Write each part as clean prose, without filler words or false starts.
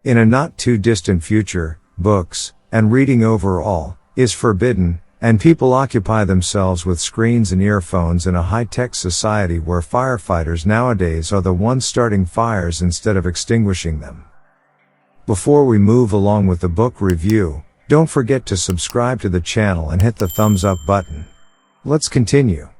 In a not too distant future, books, and reading overall, is forbidden, and people occupy themselves with screens and earphones in a high-tech society where firefighters nowadays are the ones starting fires instead of extinguishing them. Before we move along with the book review, don't forget to subscribe to the channel and hit the thumbs up button. Let's continue.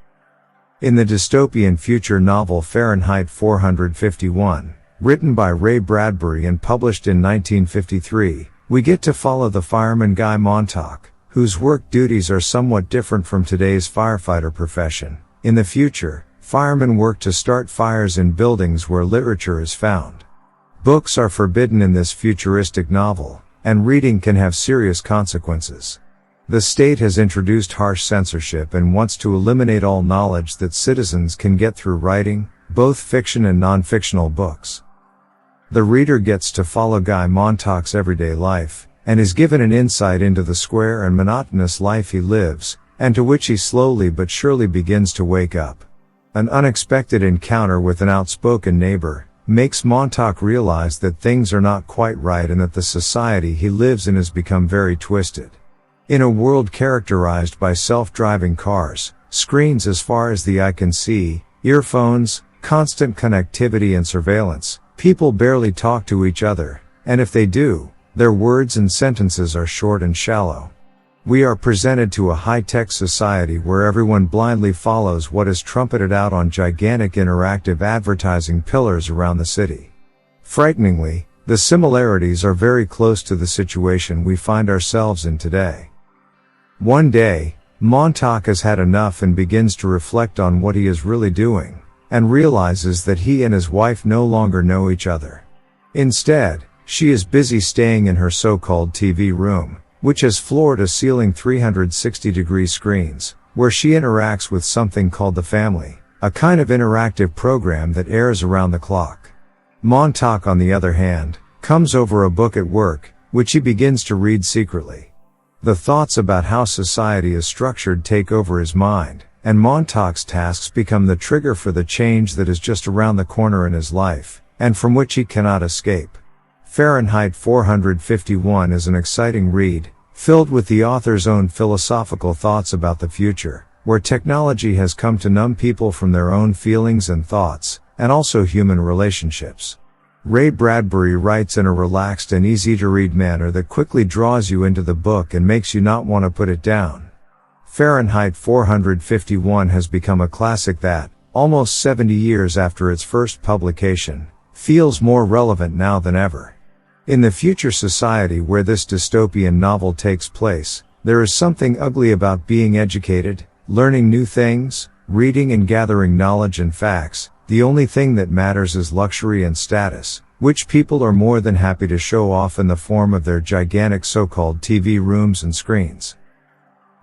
In the dystopian future novel Fahrenheit 451, written by Ray Bradbury and published in 1953, we get to follow the fireman Guy Montag, whose work duties are somewhat different from today's firefighter profession. In the future, firemen work to start fires in buildings where literature is found. Books are forbidden in this futuristic novel, and reading can have serious consequences. The state has introduced harsh censorship and wants to eliminate all knowledge that citizens can get through writing, both fiction and non-fictional books. The reader gets to follow Guy Montag's everyday life, and is given an insight into the square and monotonous life he lives, and to which he slowly but surely begins to wake up. An unexpected encounter with an outspoken neighbor makes Montag realize that things are not quite right and that the society he lives in has become very twisted. In a world characterized by self-driving cars, screens as far as the eye can see, earphones, constant connectivity and surveillance, people barely talk to each other, and if they do, their words and sentences are short and shallow. We are presented to a high-tech society where everyone blindly follows what is trumpeted out on gigantic interactive advertising pillars around the city. Frighteningly, the similarities are very close to the situation we find ourselves in today. One day, Montag has had enough and begins to reflect on what he is really doing, and realizes that he and his wife no longer know each other. Instead, she is busy staying in her so-called TV room, which has floor-to-ceiling 360-degree screens, where she interacts with something called The Family, a kind of interactive program that airs around the clock. Montag, on the other hand, comes over a book at work, which he begins to read secretly. The thoughts about how society is structured take over his mind, and Montag's tasks become the trigger for the change that is just around the corner in his life, and from which he cannot escape. Fahrenheit 451 is an exciting read, filled with the author's own philosophical thoughts about the future, where technology has come to numb people from their own feelings and thoughts, and also human relationships. Ray Bradbury writes in a relaxed and easy-to-read manner that quickly draws you into the book and makes you not want to put it down. Fahrenheit 451 has become a classic that, almost 70 years after its first publication, feels more relevant now than ever. In the future society where this dystopian novel takes place, there is something ugly about being educated, learning new things, reading and gathering knowledge and facts. The only thing that matters is luxury and status, which people are more than happy to show off in the form of their gigantic so-called TV rooms and screens.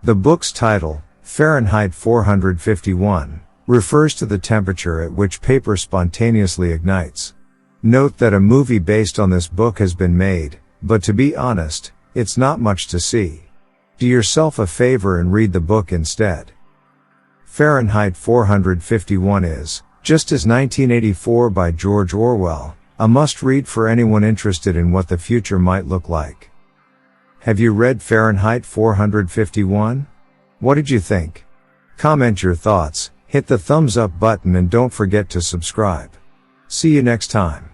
The book's title, Fahrenheit 451, refers to the temperature at which paper spontaneously ignites. Note that a movie based on this book has been made, but to be honest, it's not much to see. Do yourself a favor and read the book instead. Fahrenheit 451 is, just as 1984 by George Orwell, a must-read for anyone interested in what the future might look like. Have you read Fahrenheit 451? What did you think? Comment your thoughts, hit the thumbs up button and don't forget to subscribe. See you next time.